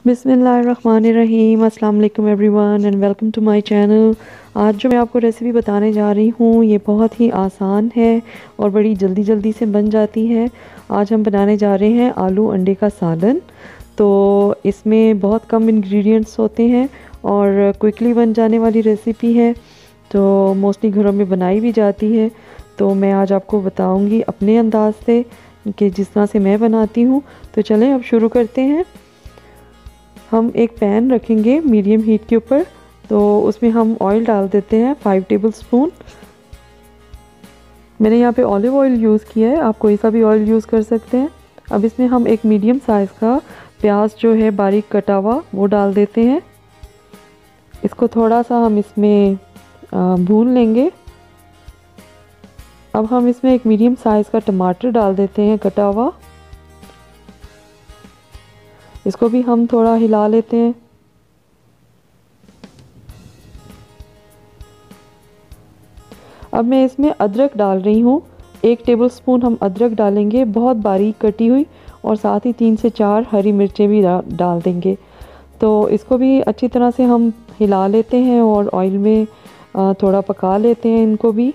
बिस्मिल्लाहिर्रहमानिर्रहीम। अस्सलाम वालेकुम everyone and welcome to my channel. आज जो मैं आपको रेसिपी बताने जा रही हूँ ये बहुत ही आसान है और बड़ी जल्दी से बन जाती है। आज हम बनाने जा रहे हैं आलू अंडे का सालन। तो इसमें बहुत कम इंग्रेडिएंट्स होते हैं और क्विकली बन जाने वाली रेसिपी है, तो मोस्टली घरों में बनाई भी जाती है। तो मैं आज आपको बताऊँगी अपने अंदाज से कि जिस तरह से मैं बनाती हूँ। तो चलें अब शुरू करते हैं। हम एक पैन रखेंगे मीडियम हीट के ऊपर, तो उसमें हम ऑयल डाल देते हैं 5 टेबलस्पून। मैंने यहाँ पे ऑलिव ऑयल यूज़ किया है, आप कोई सा भी ऑयल यूज़ कर सकते हैं। अब इसमें हम एक मीडियम साइज़ का प्याज जो है बारीक कटा हुआ वो डाल देते हैं। इसको थोड़ा सा हम इसमें भून लेंगे। अब हम इसमें एक मीडियम साइज़ का टमाटर डाल देते हैं कटा हुआ। इसको भी हम थोड़ा हिला लेते हैं। अब मैं इसमें अदरक डाल रही हूँ, 1 टेबलस्पून हम अदरक डालेंगे, बहुत बारीक कटी हुई, और साथ ही 3 से 4 हरी मिर्चें भी डाल देंगे। तो इसको भी अच्छी तरह से हम हिला लेते हैं और ऑयल में थोड़ा पका लेते हैं इनको भी।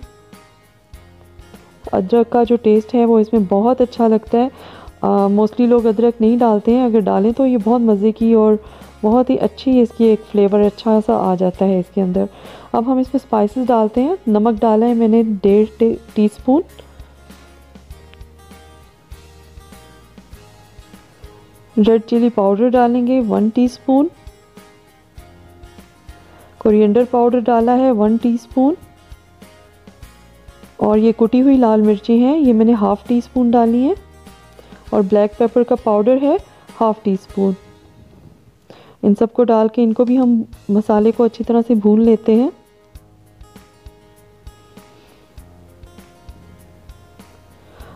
अदरक का जो टेस्ट है वो इसमें बहुत अच्छा लगता है। मोस्टली लोग अदरक नहीं डालते हैं, अगर डालें तो ये बहुत मज़े की और बहुत ही अच्छी इसकी एक फ्लेवर अच्छा सा आ जाता है इसके अंदर। अब हम इसमें स्पाइसेस डालते हैं। नमक डाला है मैंने 1.5 टीस्पून। रेड चिली पाउडर डालेंगे 1 टीस्पून। कोरिएंडर पाउडर डाला है 1 टीस्पून। और ये कुटी हुई लाल मिर्ची हैं, ये मैंने ½ टीस्पून डाली हैं। और ब्लैक पेपर का पाउडर है ½ टीस्पून। इन सबको डाल के इनको भी हम मसाले को अच्छी तरह से भून लेते हैं।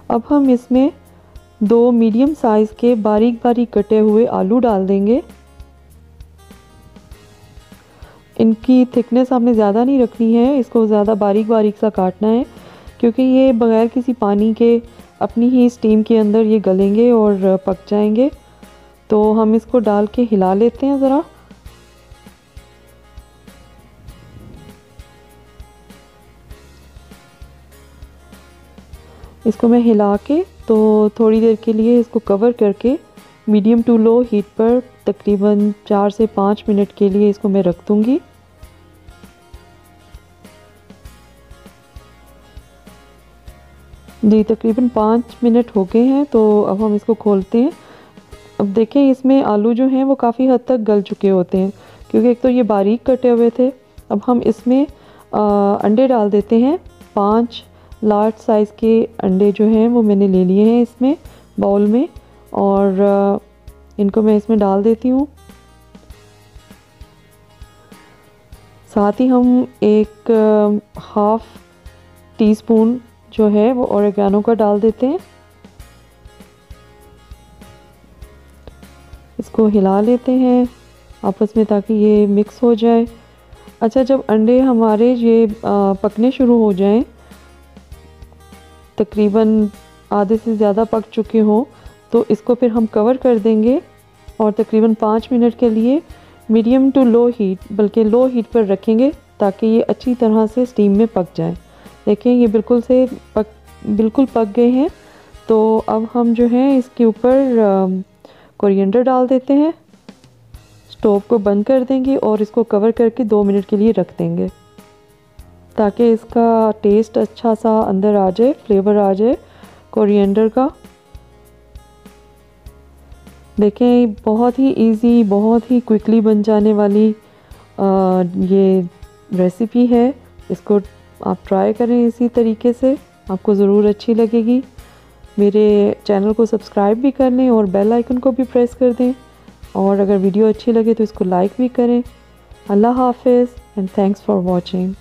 अब हम इसमें 2 मीडियम साइज़ के बारीक कटे हुए आलू डाल देंगे। इनकी थिकनेस आपने ज़्यादा नहीं रखनी है, इसको ज़्यादा बारीक सा काटना है, क्योंकि ये बगैर किसी पानी के अपनी ही स्टीम के अंदर ये गलेंगे और पक जाएंगे। तो हम इसको डाल के हिला लेते हैं ज़रा। इसको मैं हिला के तो थोड़ी देर के लिए इसको कवर करके मीडियम टू लो हीट पर तकरीबन 4 से 5 मिनट के लिए इसको मैं रख दूँगी। जी, तकरीबन 5 मिनट हो गए हैं, तो अब हम इसको खोलते हैं। अब देखें इसमें आलू जो हैं वो काफ़ी हद तक गल चुके होते हैं, क्योंकि एक तो ये बारीक कटे हुए थे। अब हम इसमें अंडे डाल देते हैं। 5 लार्ज साइज़ के अंडे जो हैं वो मैंने ले लिए हैं इसमें बाउल में, और इनको मैं इसमें डाल देती हूँ। साथ ही हम एक ½ टीस्पून जो है वो ओरिगैनो का डाल देते हैं। इसको हिला लेते हैं आपस में ताकि ये मिक्स हो जाए। अच्छा, जब अंडे हमारे ये पकने शुरू हो जाएं, तकरीबन आधे से ज़्यादा पक चुके हों, तो इसको फिर हम कवर कर देंगे और तकरीबन 5 मिनट के लिए मीडियम टू लो हीट, बल्कि लो हीट पर रखेंगे ताकि ये अच्छी तरह से स्टीम में पक जाए। देखें ये बिल्कुल पक गए हैं। तो अब हम जो है इसके ऊपर कोरिएंडर डाल देते हैं। स्टोव को बंद कर देंगे और इसको कवर करके 2 मिनट के लिए रख देंगे, ताकि इसका टेस्ट अच्छा सा अंदर आ जाए, फ्लेवर आ जाए कोरिएंडर का। देखें बहुत ही इजी, बहुत ही क्विकली बन जाने वाली ये रेसिपी है। इसको आप ट्राई करें इसी तरीके से, आपको ज़रूर अच्छी लगेगी। मेरे चैनल को सब्सक्राइब भी कर लें और बेल आइकन को भी प्रेस कर दें, और अगर वीडियो अच्छी लगे तो इसको लाइक भी करें। अल्लाह हाफ़िज़ एंड थैंक्स फॉर वॉचिंग।